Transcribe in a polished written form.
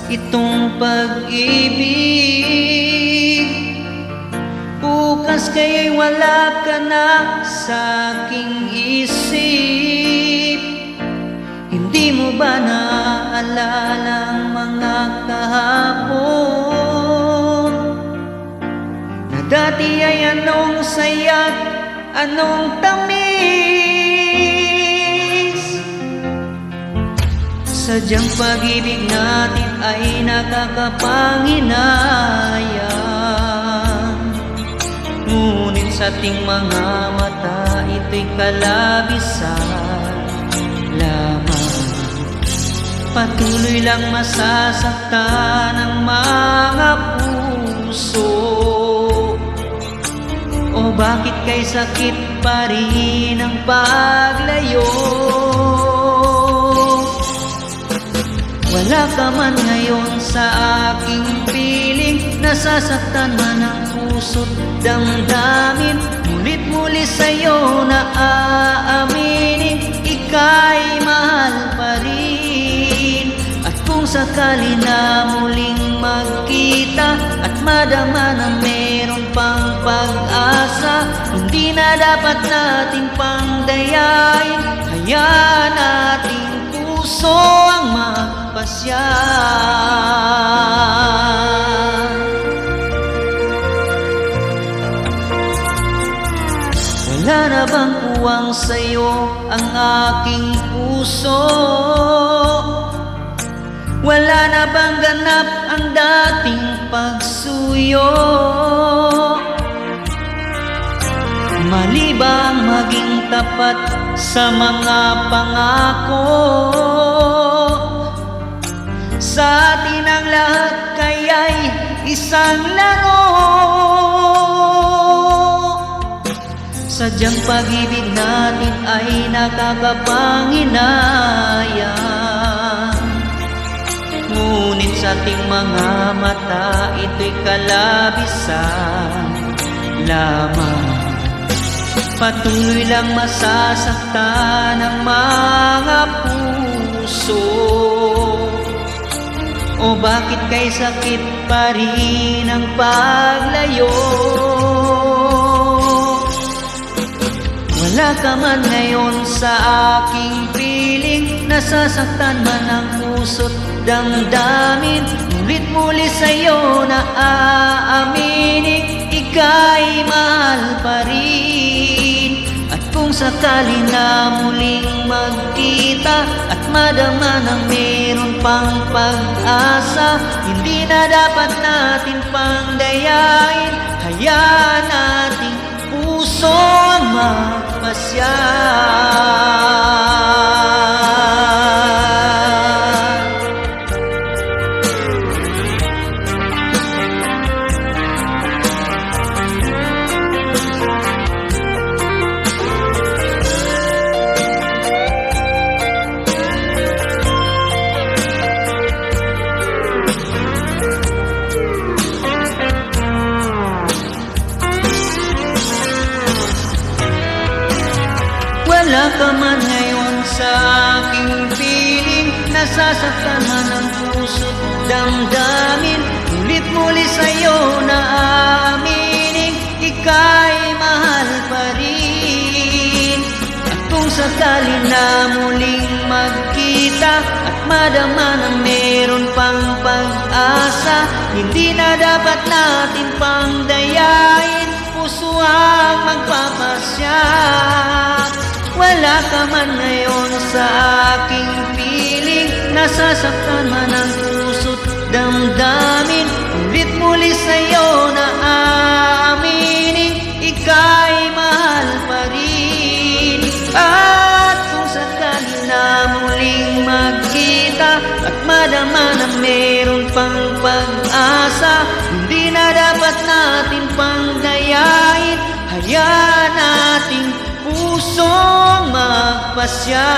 itong pag-ibig. Bukas kaya'y wala ka na sa aking isip. Hindi mo ba naaalala ang mga kahapon na dati ay anong saya't anong tamis? Sadyang pag-ibig natin ay nakakapanghinayang, ngunit sa ating mga mata ito'y kalabisan lamang. Patuloy lang masasaktan ang mga puso. O bakit kay sakit pa rin ang paglayo? Wala ka man ngayon sa aking piling, nasasaktan man ang puso't damdamin. Ngunit muli sa'yo na aaminin, ika'y mahal pa rin. At kung sakali na muling magkita at madama na meron pang pag-asa, hindi na dapat natin pang dayain. Hayaan nating puso ang magpasya. Wala na bang puwang sa'yo ang aking puso? Wala na bang ganap ang dating pagsuyo? Mali bang maging tapat sa mga pangako? Sa atin ang lahat kaya'y isang laro. Sadyang pag-ibig natin ay nakakapanghinayang, ngunit sa ating mga mata ito'y kalabisan lamang. Patuloy lang masasaktan ang mga puso. O bakit kay sakit pa rin ang paglayo? Wala ka man ngayon sa aking piling, nasasaktan man ang puso't damdamin. Ngunit muli sa'yo na aaminin, ika'y mahal pa rin. At kung sakali na muling magkita at madama na meron pang pag-asa, hindi na dapat natin pang dayain. Hayaan nating puso ang magpasya. Wala ka man ngayon sa aking piling, nasasaktan man ang puso't damdamin. Ngunit muli sa'yo na aaminin, ika'y mahal pa rin. At kung sakali na muling magkita at madama na meron pang pag-asa, hindi na dapat natin pang dayain. Puso ang magpapasya. Wala ka man ngayon sa aking piling, nasasaktan man ang puso't damdamin. Ulit muli sa'yo na aaminin, ika'y mahal pa rin. At kung sakali na muling magkita at madama na meron pang pag-asa, hindi na dapat natin pang dayain. Hayaan nating pusong magpasya.